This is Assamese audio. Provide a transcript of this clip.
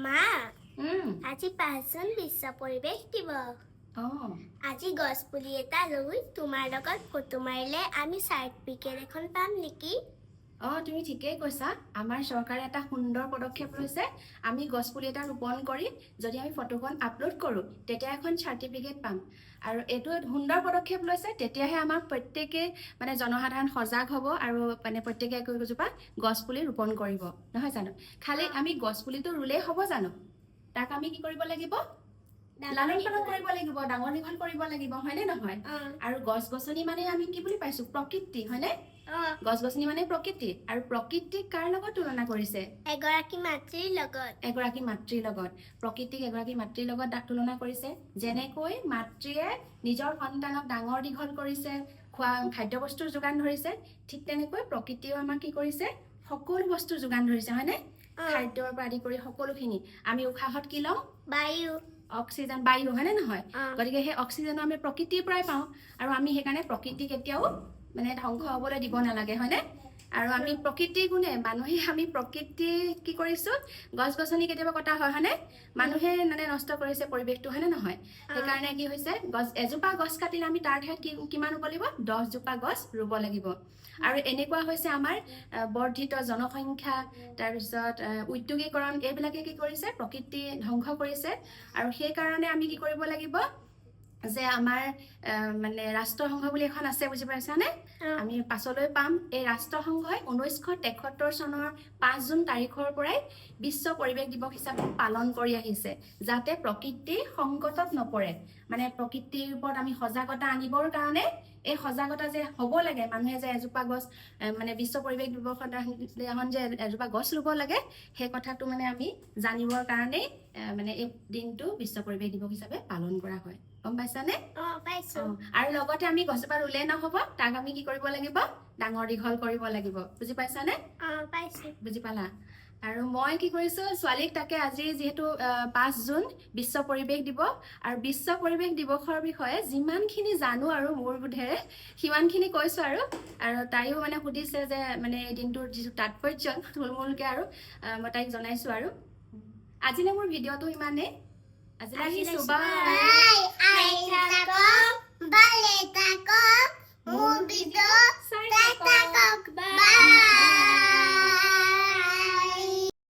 মা আজি 5 জুন বিশ্ব পৰিৱেশ দিৱস আজি গছ পুলি এটা ৰুই তোমাৰ লগত ফটো মাৰিলে আমি চাৰ্টিফিকেট এখন পাম নেকি তুমি ঠিকেই কৈছা আমাৰ চৰকাৰে এটা সুন্দৰ পদক্ষেপ লৈছে আমি গছ পুলি এটা ৰোপণ কৰি যদি আমি ফটোখন আপলোড কৰো তেতিয়া এখন চাৰ্টিফিকেট পাম আৰু এটো সুন্দৰ পদক্ষেপ লৈছে তেতিয়াহে আমাৰ প্ৰত্যেককে মানে জনসাধাৰণ সজাগ হ'ব আৰু মানে প্ৰত্যেককে একোজোপা গছ পুলি ৰোপণ কৰিব নহয় জানো খালি আমি গছ পুলিটো ৰুলেই হ'ব জানো তাক আমি কি কৰিব লাগিব লালন পালন কৰিব লাগিব ডাঙৰ দীঘল কৰিব লাগিব হয়নে নহয় আৰু গছ গছনি মানে আমি কি বুলি পাইছো প্ৰকৃতি হয়নে গছ গছনি মানে প্ৰকৃতি আৰু প্ৰকৃতিক কাৰ লগত তুলনা কৰিছে এগৰাকী মাতৃৰ লগত প্ৰকৃতিক এগৰাকী মাতৃৰ লগত তুলনা কৰিছে যেনেকৈ মাতৃয়ে নিজৰ সন্তানক ডাঙৰ দীঘল কৰিছে খোৱা খাদ্য বস্তুৰ যোগান ধৰিছে ঠিক তেনেকৈ প্ৰকৃতিও আমাক কি কৰিছে সকলো বস্তুৰ যোগান ধৰিছে হয়নে খাদ্যৰ পৰা আদি কৰি সকলোখিনি আমি উশাহত কি লওঁ বায়ু অক্সিজেন বায়ু হয়নে নহয় গতিকে সেই অক্সিজেন আমি প্ৰকৃতিৰ পৰাই পাওঁ আৰু আমি সেইকাৰণে প্ৰকৃতি কেতিয়াও মানে ধ্বংস হ'বলৈ দিব নালাগে হয়নে আৰু আমি প্ৰকৃতিৰ গুণে মানুহে আমি প্ৰকৃতি কি কৰিছো গছ গছনি কেতিয়াবা কটা হয় হয়নে মানুহে মানে নষ্ট কৰিছে পৰিৱেশটো হয়নে নহয় সেইকাৰণে কি হৈছে গছ এজোপা গছ কাটিলে আমি তাৰ ঠাইত কিমান ৰুব লাগিব 10 জোপা গছ ৰুব লাগিব আৰু এনেকুৱা হৈছে আমাৰ বৰ্ধিত জনসংখ্যা তাৰ পিছত উদ্যোগীকৰণ এইবিলাকে কি কৰিছে প্ৰকৃতি ধ্বংস কৰিছে আৰু সেই কাৰণে আমি কি কৰিব লাগিব যে আমাৰ মানে ৰাষ্ট্ৰসংঘ বুলি এখন আছে বুজি পাইছানে আমি পাছলৈ পাম এই ৰাষ্ট্ৰসংঘই 1973 চনৰ 5 জুন তাৰিখৰ পৰাই বিশ্ব পৰিৱেশ দিৱস হিচাপে পালন কৰি আহিছে যাতে প্ৰকৃতি সংকটত নপৰে মানে প্ৰকৃতিৰ ওপৰত আমি সজাগতা আনিবৰ কাৰণে এই সজাগতা যে হ'ব লাগে মানুহে যে এজোপা গছ মানে বিশ্ব পৰিৱেশ দিৱসত এখন যে এজোপা গছ ৰুব লাগে সেই কথাটো মানে আমি জানিবৰ কাৰণে মানে এই দিনটো বিশ্ব পৰিৱেশ দিৱস হিচাপে পালন কৰা হয় গম পাইছানে পাইছো আৰু লগতে আমি গছজোপা ৰুলে নহ'ব তাক আমি কি কৰিব লাগিব ডাঙৰ দীঘল কৰিব লাগিব বুজি পাইছানে পাইছো বুজি পালা আৰু মই কি কৰিছো ছোৱালীক তাকে আজি যেহেতু 5 জুন বিশ্ব পৰিৱেশ দিৱস আৰু বিশ্ব পৰিৱেশ দিৱসৰ বিষয়ে যিমানখিনি জানো আৰু মোৰ বুদ্ধেৰে সিমানখিনি কৈছো আৰু তাইও মানে সুধিছে যে মানে এই দিনটোৰ যিটো তাৎপৰ্য থুলমূলকে আৰু মই তাইক জনাইছো আৰু আজিলে মোৰ ভিডিঅ'টো ইমানেই আজিলে আহিছো বাই